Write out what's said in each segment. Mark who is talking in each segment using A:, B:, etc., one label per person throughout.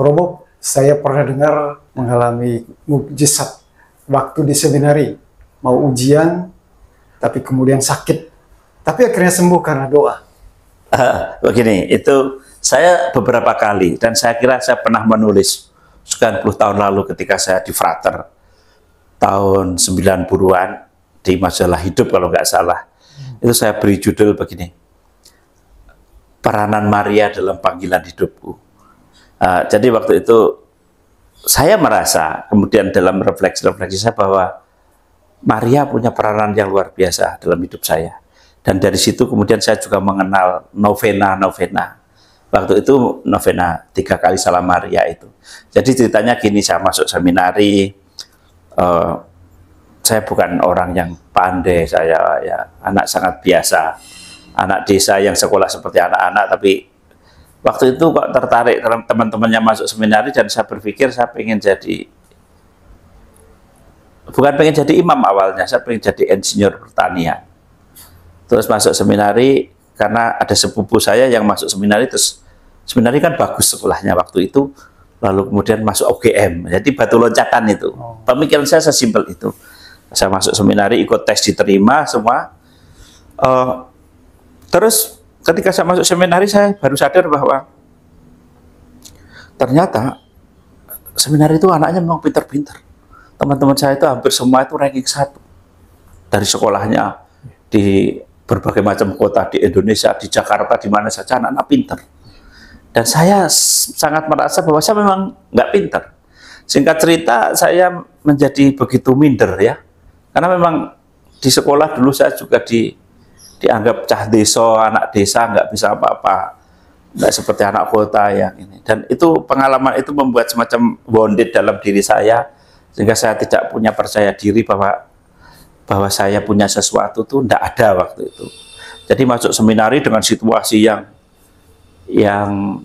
A: Robo, saya pernah dengar mengalami mukjizat waktu di seminari. Mau ujian, tapi kemudian sakit. Tapi akhirnya sembuh karena doa.
B: Begini, itu saya beberapa kali, dan saya kira saya pernah menulis 90 tahun lalu ketika saya di Frater, tahun 90-an, di majalah Hidup kalau nggak salah. Itu saya beri judul begini, Peranan Maria dalam Panggilan Hidupku. Jadi waktu itu saya merasa, kemudian dalam refleksi saya, bahwa Maria punya peranan yang luar biasa dalam hidup saya. Dan dari situ kemudian saya juga mengenal novena. Waktu itu novena 3 kali Salam Maria itu. Jadi ceritanya gini, saya masuk seminari, saya bukan orang yang pandai, saya ya anak sangat biasa, anak desa yang sekolah seperti anak-anak, tapi waktu itu kok tertarik teman-temannya masuk seminari, dan saya berpikir saya pengen jadi, bukan pengen jadi imam awalnya, saya pengen jadi insinyur pertanian. Terus masuk seminari karena ada sepupu saya yang masuk seminari, terus seminari kan bagus sekolahnya waktu itu, lalu kemudian masuk UGM, jadi batu loncatan itu. Pemikiran saya sesimpel itu. Saya masuk seminari, ikut tes, diterima semua. Terus ketika saya masuk seminari, saya baru sadar bahwa ternyata seminari itu anaknya memang pintar-pintar. Teman-teman saya itu hampir semua itu ranking 1 dari sekolahnya, di berbagai macam kota di Indonesia, di Jakarta, di mana saja anak-anak pintar. Dan saya sangat merasa bahwa saya memang nggak pintar. Singkat cerita, saya menjadi begitu minder ya, karena memang di sekolah dulu saya juga dianggap cah desa, anak desa, nggak bisa apa-apa, nggak seperti anak kota yang ini. Dan itu pengalaman itu membuat semacam bonded dalam diri saya, sehingga saya tidak punya percaya diri bahwa saya punya sesuatu tuh nggak ada waktu itu. Jadi masuk seminari dengan situasi yang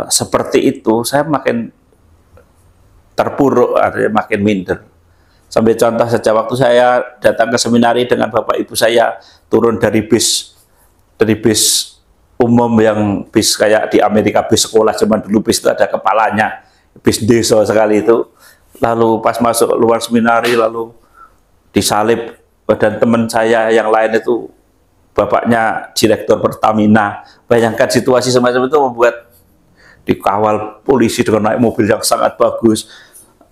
B: seperti itu, saya makin terpuruk, artinya makin minder. Sampai contoh saja, waktu saya datang ke seminari dengan bapak ibu saya, turun dari bis umum, yang bis kayak di Amerika, bis sekolah zaman dulu, bis itu ada kepalanya, bis desa sekali itu. Lalu pas masuk luar seminari, lalu disalib, dan teman saya yang lain itu bapaknya direktur Pertamina. Bayangkan situasi semacam itu membuat dikawal polisi dengan naik mobil yang sangat bagus.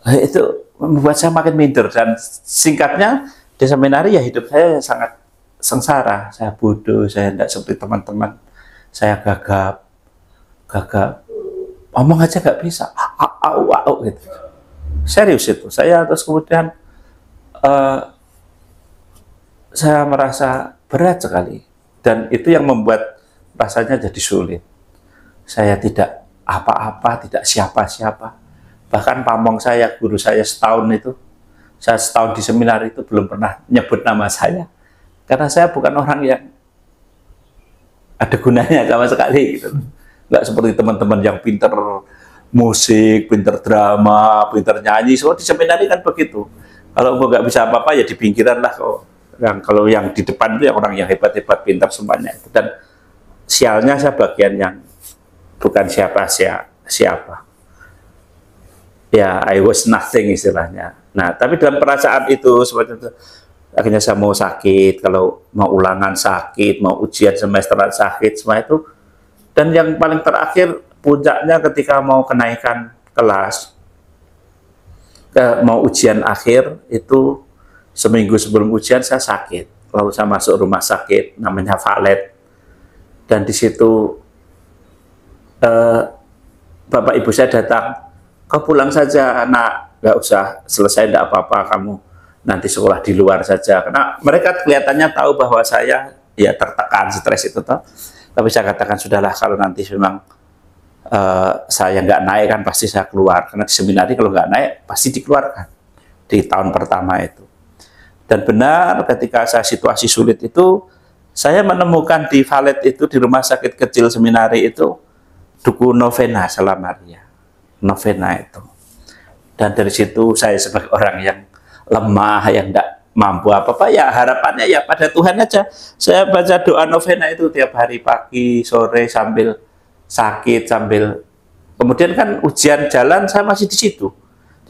B: Itu membuat saya makin minder, dan singkatnya di seminari ya hidup saya sangat sengsara. Saya bodoh, saya tidak seperti teman-teman, saya gagap, ngomong aja nggak bisa, gitu. Serius itu. Saya terus kemudian saya merasa berat sekali, dan itu yang membuat rasanya jadi sulit. Saya tidak apa-apa, tidak siapa-siapa. Bahkan pamong saya, guru saya setahun itu, saya setahun di seminar itu belum pernah nyebut nama saya, karena saya bukan orang yang ada gunanya sama sekali gitu. Nggak seperti teman-teman yang pinter musik, pinter drama, pinter nyanyi. Semua di seminar kan begitu. Kalau nggak bisa apa-apa ya di pinggiran lah. Kalau yang di depan itu yang orang yang hebat-hebat, pintar semuanya itu. Dan sialnya saya bagian yang bukan siapa. Ya, I was nothing istilahnya. Nah, tapi dalam perasaan itu seperti itu, akhirnya saya mau sakit, kalau mau ulangan sakit, mau ujian semesteran sakit, semua itu. Dan yang paling terakhir, puncaknya ketika mau kenaikan kelas, mau ujian akhir, itu seminggu sebelum ujian saya sakit. Lalu saya masuk rumah sakit, namanya Valet. Dan di situ bapak ibu saya datang, kau pulang saja nak, nggak usah selesai, nggak apa-apa, kamu nanti sekolah di luar saja. Karena mereka kelihatannya tahu bahwa saya ya tertekan, stres itu toh. Tapi saya katakan sudahlah, kalau nanti memang saya nggak naik kan pasti saya keluar. Karena di seminari kalau nggak naik pasti dikeluarkan di tahun pertama itu. Dan benar, ketika saya situasi sulit itu, saya menemukan di Valet itu, di rumah sakit kecil seminari itu, buku novena Salam Maria, novena itu. Dan dari situ saya sebagai orang yang lemah, yang tidak mampu apa-apa, ya harapannya ya pada Tuhan aja. Saya baca doa novena itu tiap hari, pagi, sore, sambil sakit, sambil Kemudian kan ujian jalan saya masih di situ.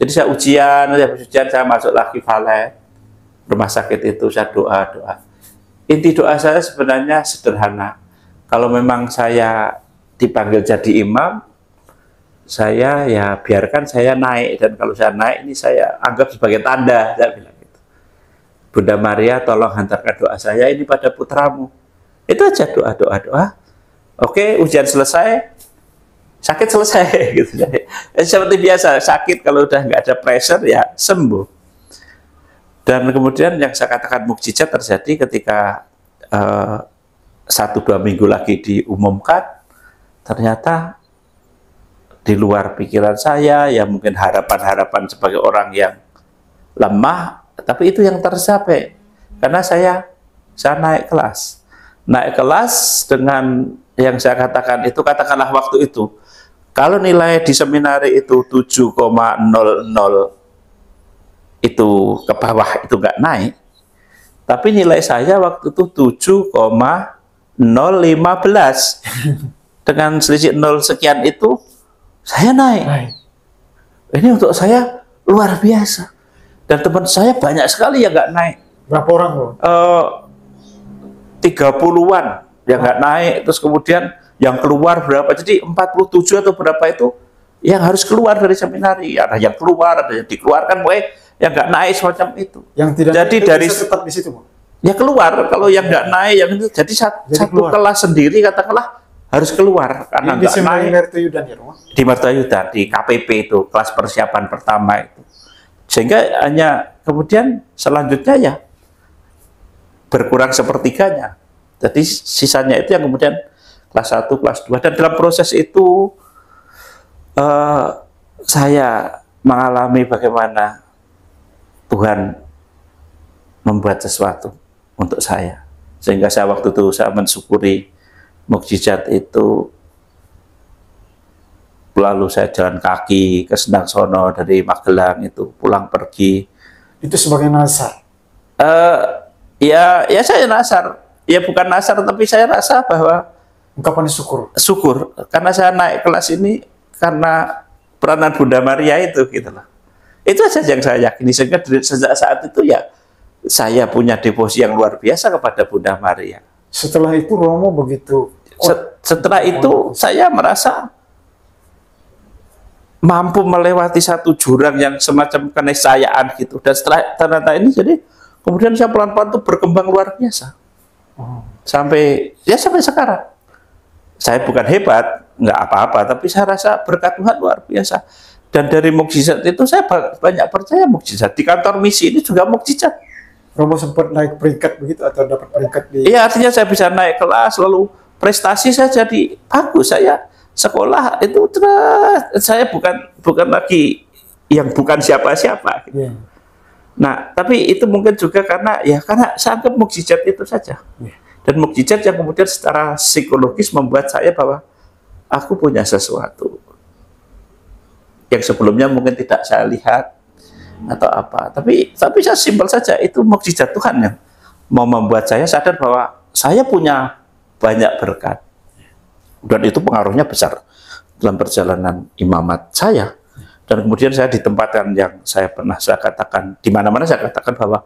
B: Jadi saya habis ujian saya masuk lagi valet rumah sakit itu, saya doa. Inti doa saya sebenarnya sederhana. Kalau memang saya dipanggil jadi imam, saya ya biarkan saya naik, dan kalau saya naik ini saya anggap sebagai tanda, saya bilang gitu. Bunda Maria tolong hantarkan doa saya ini pada putramu. Itu aja doa. Oke, ujian selesai, sakit selesai gitu. Seperti biasa, sakit kalau udah nggak ada pressure ya sembuh. Dan kemudian yang saya katakan mukjizat terjadi ketika 1-2 minggu lagi diumumkan, ternyata di luar pikiran saya, ya mungkin harapan-harapan sebagai orang yang lemah, tapi itu yang tercapai. Karena saya naik kelas dengan yang saya katakan itu, katakanlah waktu itu, kalau nilai di seminari itu 7,00 itu ke bawah itu nggak naik, tapi nilai saya waktu itu 7,015 dengan selisih 0 sekian itu saya naik. Ini untuk saya luar biasa. Dan teman saya banyak sekali yang nggak naik.
A: Berapa orang loh?
B: 30-an yang nggak naik. Terus kemudian yang keluar berapa? Jadi 47 atau berapa itu yang harus keluar dari seminari. Ada yang keluar, ada yang dikeluarkan, yang nggak naik semacam itu.
A: Yang tidak
B: jadi
A: naik
B: dari
A: tetap di situ, Bang?
B: Ya keluar. Kalau yang nggak naik, yang itu jadi satu kelas sendiri katakanlah harus keluar karena nggak naik. Di Mertoyudan, di KPP itu, kelas persiapan pertama itu. Sehingga hanya kemudian selanjutnya ya berkurang sepertiganya. Jadi sisanya itu yang kemudian kelas 1, kelas 2. Dan dalam proses itu saya mengalami bagaimana Tuhan membuat sesuatu untuk saya. Sehingga saya waktu itu saya mensyukuri mukjizat itu. Lalu saya jalan kaki ke Sendangsono dari Magelang itu, pulang pergi.
A: Itu sebagai nasar?
B: Ya saya nasar. Ya bukan nasar, tapi saya rasa bahwa
A: ungkapan syukur.
B: Syukur, karena saya naik kelas ini karena peranan Bunda Maria itu, gitu loh. Itu saja yang saya yakini. Sehingga sejak saat itu ya saya punya devosi yang luar biasa kepada Bunda Maria.
A: Setelah itu Romo begitu.
B: Setelah itu saya merasa mampu melewati satu jurang yang semacam keniscayaan gitu. Dan setelah ternyata ini, jadi kemudian saya pelan-pelan tuh berkembang luar biasa. Sampai sekarang. Saya bukan hebat, nggak apa-apa, tapi saya rasa berkat Tuhan luar biasa. Dan dari mukjizat itu saya banyak percaya mukjizat. Di kantor misi ini juga mukjizat.
A: Romo sempat naik peringkat begitu atau dapat peringkat di?
B: Iya, artinya saya bisa naik kelas, lalu prestasi saya jadi bagus. Saya sekolah itu terus, saya bukan lagi yang bukan siapa-siapa.
A: Yeah.
B: Nah, tapi itu mungkin juga karena saya anggap mukjizat itu saja.
A: Yeah.
B: Dan mukjizat yang kemudian secara psikologis membuat saya bahwa aku punya sesuatu yang sebelumnya mungkin tidak saya lihat atau apa. Tapi saya simpel saja, itu mukjizat Tuhan yang mau membuat saya sadar bahwa saya punya banyak berkat. Dan itu pengaruhnya besar dalam perjalanan imamat saya. Dan kemudian saya ditempatkan yang saya katakan, di mana-mana saya katakan bahwa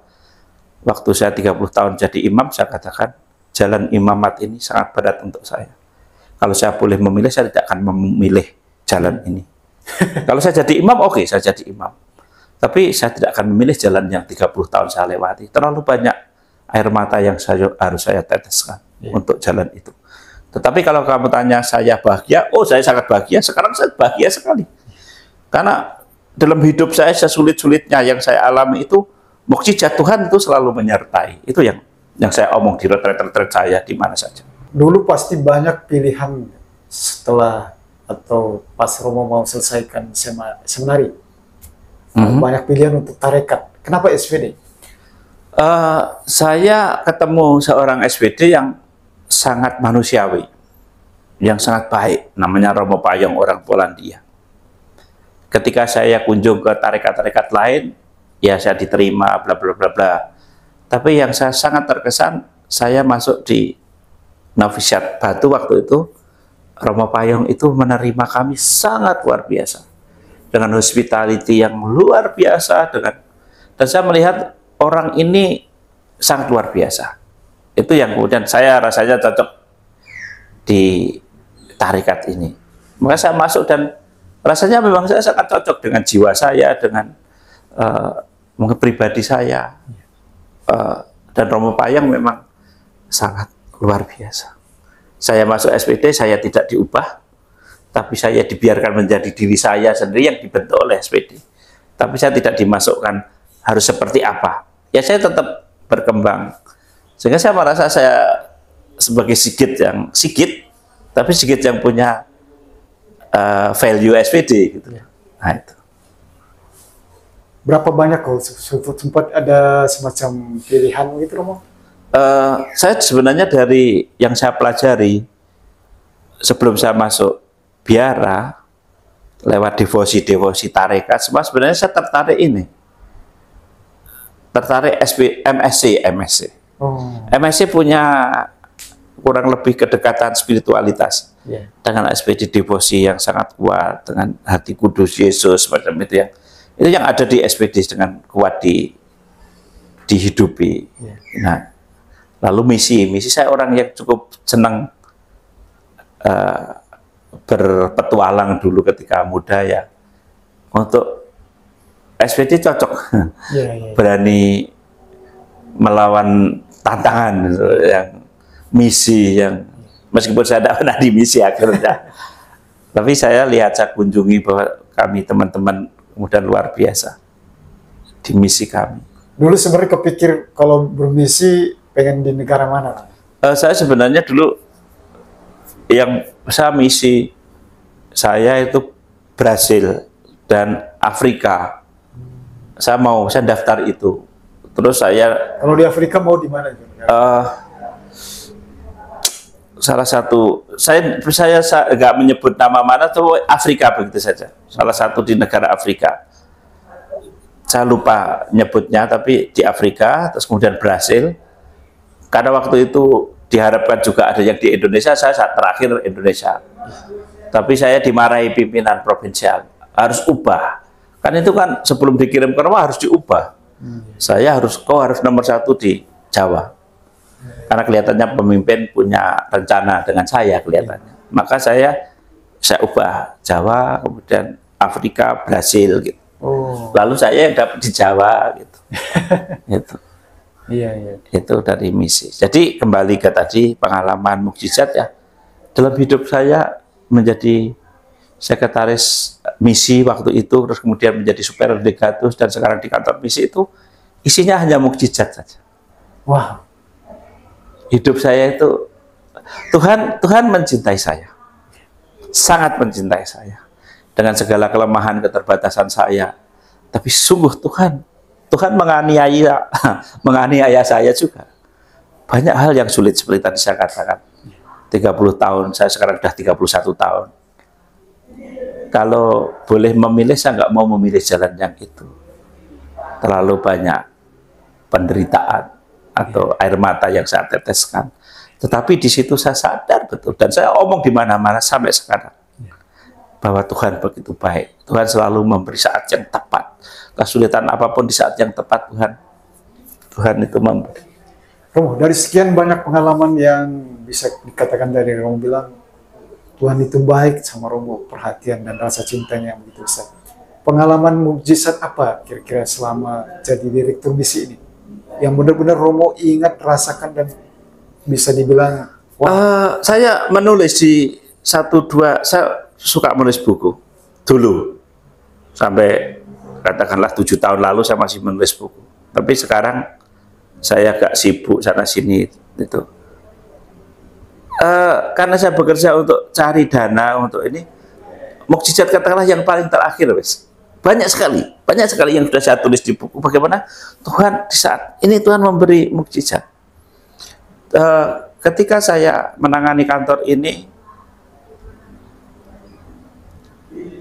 B: waktu saya 30 tahun jadi imam, saya katakan jalan imamat ini sangat berat untuk saya. Kalau saya boleh memilih, saya tidak akan memilih jalan ini. Kalau saya jadi imam, oke, saya jadi imam. Tapi saya tidak akan memilih jalan yang 30 tahun saya lewati. Terlalu banyak air mata yang harus saya teteskan untuk jalan itu. Tetapi kalau kamu tanya saya bahagia, saya sangat bahagia. Sekarang saya bahagia sekali. Karena dalam hidup saya sesulit-sulitnya yang saya alami itu, mukjizat Tuhan itu selalu menyertai. Itu yang saya omong di retret-retret saya di mana saja.
A: Dulu pasti banyak pilihan setelah atau pas Romo mau selesaikan seminari. Banyak pilihan untuk tarekat. Kenapa SVD?
B: Saya ketemu seorang SVD yang sangat manusiawi, yang sangat baik, namanya Romo Payong, orang Polandia. Ketika saya kunjung ke tarekat-tarekat lain, ya saya diterima, bla bla bla bla. Tapi yang saya sangat terkesan, saya masuk di novisiat Batu waktu itu, Romo Payung itu menerima kami sangat luar biasa, dengan hospitality yang luar biasa, dan saya melihat orang ini sangat luar biasa. Itu yang kemudian saya rasanya cocok di tarekat ini. Maka saya masuk dan rasanya memang saya sangat cocok dengan jiwa saya, dengan mungkin pribadi saya. Dan Romo Payung memang sangat luar biasa. Saya masuk SPD, saya tidak diubah, tapi saya dibiarkan menjadi diri saya sendiri yang dibentuk oleh SPD. Tapi saya tidak dimasukkan harus seperti apa. Ya saya tetap berkembang. Sehingga saya merasa saya sebagai Sigit, tapi Sigit yang punya value SPD gitu. Nah itu.
A: Berapa banyak kalau sempat ada semacam pilihan gitu Romo?
B: Saya sebenarnya dari yang saya pelajari sebelum saya masuk biara, lewat devosi tarekat, sebenarnya saya tertarik MSc. MSc punya kurang lebih kedekatan spiritualitas dengan SPD devosi yang sangat kuat, dengan hati kudus Yesus macam itu yang ada di SPD dengan kuat dihidupi. Nah, lalu misi saya orang yang cukup senang berpetualang dulu ketika muda ya. Untuk SPD cocok, berani melawan tantangan yang misi yang meskipun saya tidak pernah di misi akhirnya. Tapi saya kunjungi bahwa kami teman-teman kemudian luar biasa di misi kami.
A: Dulu sebenarnya kepikir kalau bermisi pengen di negara mana?
B: Saya sebenarnya dulu yang misi saya itu Brasil dan Afrika. Saya daftar itu. Terus saya
A: kalau di Afrika mau di mana?
B: Salah satu saya nggak menyebut nama mana, tuh Afrika begitu saja. Salah satu di negara Afrika. Saya lupa nyebutnya, tapi di Afrika, terus kemudian Brasil. Karena waktu itu diharapkan juga ada yang di Indonesia, saya saat terakhir Indonesia. Tapi saya dimarahi pimpinan provinsial, harus ubah. Kan itu kan sebelum dikirim ke rumah harus diubah. Kau harus nomor 1 di Jawa. Karena kelihatannya pemimpin punya rencana dengan saya kelihatannya. Maka saya ubah Jawa, kemudian Afrika, Brasil gitu. Lalu saya yang dapat di Jawa gitu. Gitu. Itu dari misi. Jadi kembali ke tadi pengalaman mukjizat ya. Dalam hidup saya menjadi sekretaris misi waktu itu, terus kemudian menjadi superior legatus, dan sekarang di kantor misi itu isinya hanya mukjizat saja.
A: Wah.
B: Hidup saya itu Tuhan mencintai saya. Sangat mencintai saya. Dengan segala kelemahan keterbatasan saya. Tapi sungguh Tuhan menganiaya saya juga. Banyak hal yang sulit seperti tadi saya katakan. 30 tahun, saya sekarang sudah 31 tahun. Kalau boleh memilih, saya nggak mau memilih jalan yang itu. Terlalu banyak penderitaan atau air mata yang saya teteskan. Tetapi di situ saya sadar betul, dan saya omong di mana-mana sampai sekarang, bahwa Tuhan begitu baik. Tuhan selalu memberi saat yang tepat. Kesulitan apapun di saat yang tepat, Tuhan itu memberi.
A: Romo, dari sekian banyak pengalaman yang bisa dikatakan dari Romo bilang, Tuhan itu baik sama Romo, perhatian dan rasa cintanya yang begitu besar. Pengalaman mukjizat apa kira-kira selama jadi direktur misi ini? Yang benar-benar Romo ingat, rasakan, dan bisa dibilang,
B: saya menulis di 1-2, saya suka menulis buku dulu. Sampai katakanlah 7 tahun lalu saya masih menulis buku. Tapi sekarang saya agak sibuk sana-sini itu. Karena saya bekerja untuk cari dana untuk ini, mukjizat katakanlah yang paling terakhir, wes. Banyak sekali yang sudah saya tulis di buku. Bagaimana Tuhan di saat ini Tuhan memberi mukjizat. Ketika saya menangani kantor ini,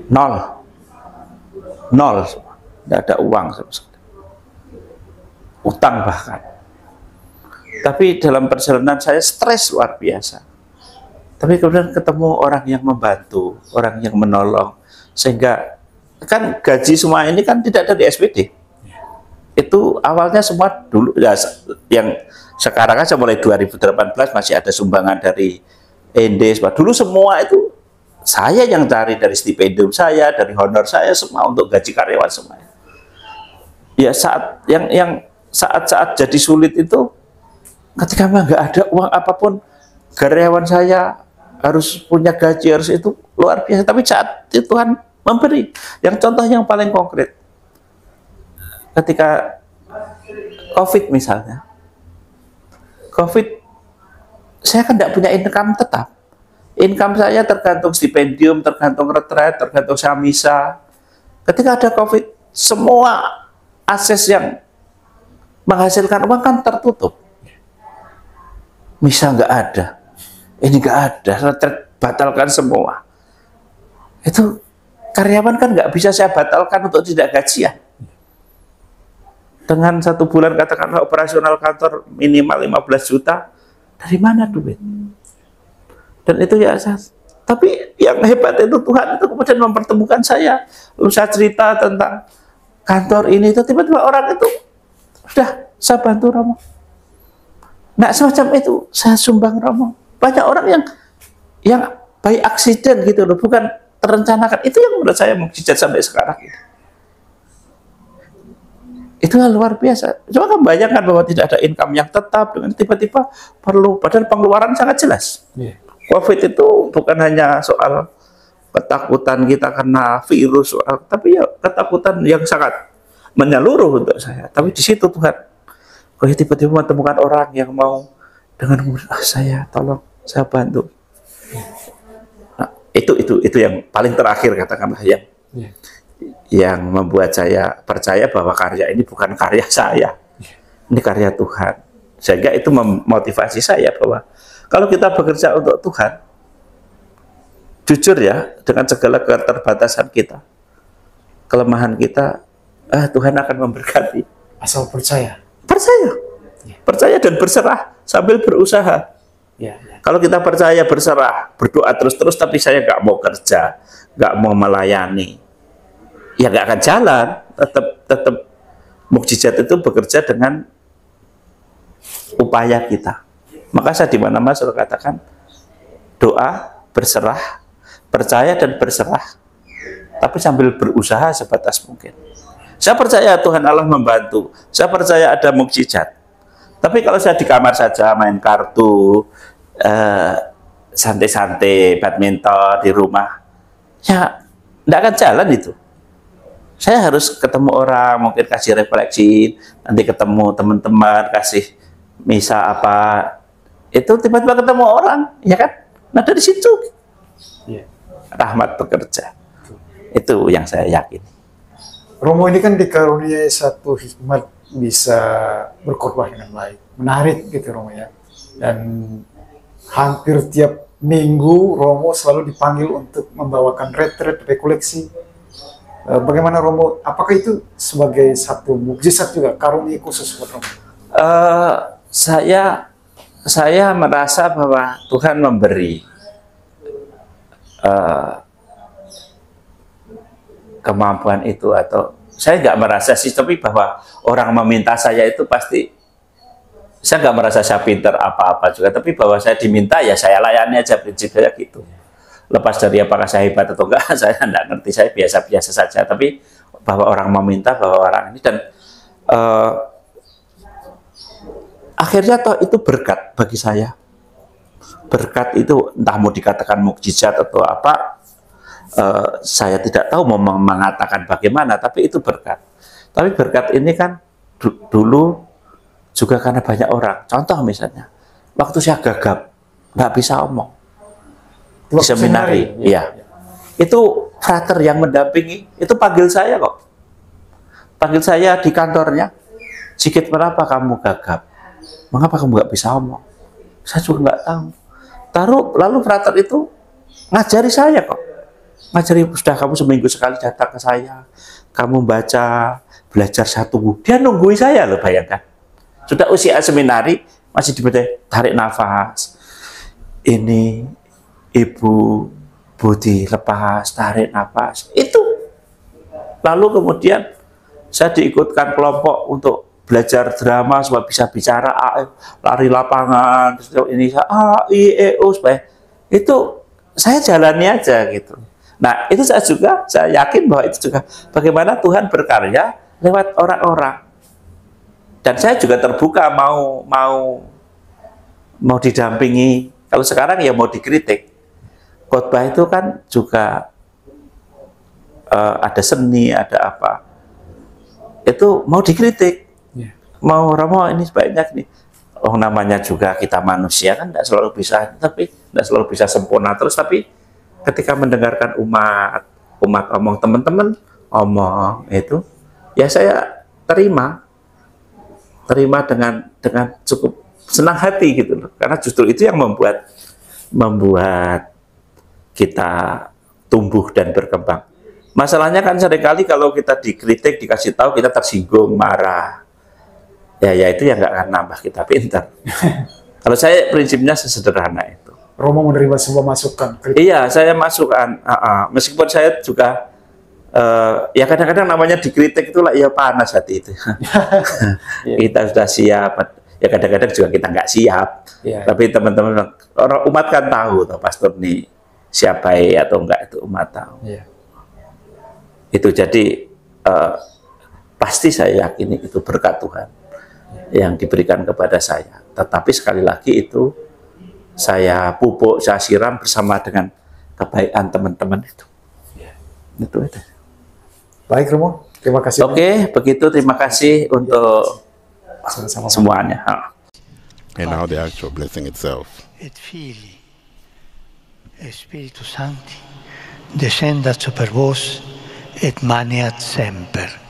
B: nol, tidak ada uang sama sekali, utang bahkan. Tapi dalam perjalanan saya stres luar biasa. Tapi kemudian ketemu orang yang membantu, orang yang menolong, sehingga kan gaji semua ini kan tidak dari SPD. Itu awalnya semua dulu ya, yang sekarang aja mulai 2018 masih ada sumbangan dari ND. Dulu semua itu saya yang cari, dari stipendium saya, dari honor saya, semua untuk gaji karyawan semua. Ya saat yang saat-saat jadi sulit itu, ketika nggak ada uang apapun, karyawan saya harus punya gaji, harus itu luar biasa. Tapi saat itu Tuhan memberi. Yang contoh yang paling konkret, ketika COVID misalnya, COVID, saya kan tidak punya income tetap. Income saya tergantung stipendium, tergantung retret, tergantung samisa. Ketika ada COVID, semua akses yang menghasilkan uang kan tertutup. Misa nggak ada, ini nggak ada, retret batalkan semua. Itu karyawan kan nggak bisa saya batalkan untuk tidak gajian. Dengan 1 bulan katakanlah operasional kantor minimal 15 juta, dari mana duit? Dan itu ya, tapi yang hebat itu Tuhan itu kemudian mempertemukan saya. Lalu saya cerita tentang kantor ini, itu tiba-tiba orang itu, sudah saya bantu Romo. Nah semacam itu, saya sumbang Romo. Banyak orang yang by accident gitu loh, bukan terencanakan. Itu yang menurut saya mukjizat sampai sekarang ini. Itulah luar biasa. Coba kan bayangkan bahwa tidak ada income yang tetap, dengan tiba-tiba perlu, padahal pengeluaran sangat jelas. COVID itu bukan hanya soal ketakutan kita karena virus, tapi ya ketakutan yang sangat menyeluruh untuk saya. Tapi di situ Tuhan, kalau tiba-tiba menemukan orang yang mau dengan saya tolong, saya bantu. Nah, itu yang paling terakhir katakanlah yang membuat saya percaya bahwa karya ini bukan karya saya, ini karya Tuhan. Sehingga itu memotivasi saya bahwa kalau kita bekerja untuk Tuhan, jujur ya, dengan segala keterbatasan kita, kelemahan kita, Tuhan akan memberkati.
A: Asal percaya.
B: Percaya dan berserah sambil berusaha. Kalau kita percaya, berserah, berdoa terus-terus, tapi saya nggak mau kerja, nggak mau melayani, ya nggak akan jalan. Tetap mukjizat itu bekerja dengan upaya kita. Maka saya di mana-mana selalu katakan, doa, berserah, percaya dan berserah, tapi sambil berusaha sebatas mungkin. Saya percaya Tuhan Allah membantu, saya percaya ada mukjizat. Tapi kalau saya di kamar saja main kartu, santai-santai, badminton di rumah, ya tidak akan jalan itu. Saya harus ketemu orang, mungkin kasih refleksi, nanti ketemu teman-teman, kasih misa apa, itu tiba-tiba ketemu orang, ya kan? Nah dari situ rahmat bekerja. Itu yang saya yakin.
A: Romo ini kan dikaruniai satu hikmat bisa berkhotbah dengan baik, menarik gitu Romo ya. Dan hampir tiap minggu Romo selalu dipanggil untuk membawakan retret, rekoleksi. Bagaimana Romo? Apakah itu sebagai satu mukjizat juga, karunia khusus buat Romo?
B: Saya merasa bahwa Tuhan memberi kemampuan itu, atau saya nggak merasa sih, tapi bahwa orang meminta saya itu pasti, saya nggak merasa saya pinter apa-apa juga, tapi bahwa saya diminta ya saya layani aja, prinsipnya gitu. Lepas dari apakah saya hebat atau enggak, saya nggak ngerti, saya biasa-biasa saja. Tapi bahwa orang meminta, bahwa orang ini, dan akhirnya toh itu berkat bagi saya. Berkat itu entah mau dikatakan mukjizat atau apa, saya tidak tahu mau mengatakan bagaimana, tapi itu berkat. Tapi berkat ini kan dulu juga karena banyak orang. Contoh misalnya, waktu saya gagap, nggak bisa omong di seminari, ya. Itu frater yang mendampingi, itu panggil saya kok. Panggil saya di kantornya, Sigit, kenapa kamu gagap? Mengapa kamu nggak bisa omong? Saya juga nggak tahu. Lalu frater itu ngajari saya kok. Ngajari, sudah kamu seminggu sekali datang ke saya, kamu baca, belajar 1 buku. Dia nungguin saya loh, bayangkan. Sudah usia seminari, masih dibaca, tarik nafas. Ini Ibu Budi lepas, tarik napas, itu. Lalu kemudian saya diikutkan kelompok untuk belajar drama supaya bisa bicara, lari lapangan, terus ini A, I, E, U, supaya itu saya jalani aja gitu. Nah, itu saya yakin bahwa itu juga bagaimana Tuhan berkarya lewat orang-orang. Dan saya juga terbuka mau didampingi. Kalau sekarang ya mau dikritik. Khotbah itu kan juga ada seni, ada apa. Itu mau dikritik. Mau Romo ini sebaiknya nih. Oh, namanya juga kita manusia kan tidak selalu bisa sempurna terus, tapi ketika mendengarkan umat omong, teman-teman omong itu, ya saya terima dengan cukup senang hati gitu loh. Karena justru itu yang membuat kita tumbuh dan berkembang. Masalahnya kan seringkali kalau kita dikritik, dikasih tahu, kita tersinggung, marah. Ya itu yang nggak akan nambah kita pintar. Kalau saya prinsipnya sesederhana itu.
A: Romo menerima sebuah masukan.
B: Iya, saya masukkan. Meskipun saya juga ya kadang-kadang namanya dikritik itulah ya panas hati itu. Kita sudah siap, ya kadang-kadang juga kita nggak siap. Tapi teman-teman orang umat kan tahu, toh pastor nih siapa atau enggak, itu umat tahu. Itu jadi pasti saya yakini itu berkat Tuhan yang diberikan kepada saya. Tetapi sekali lagi itu saya pupuk, saya siram bersama dengan kebaikan teman-teman itu. Itu.
A: Baik Romo, terima kasih.
B: Oke, begitu. Terima kasih untuk semuanya.
C: And now the actual blessing itself.
D: Et Filii et Spiritus Sancti descendat super vos et maneat semper.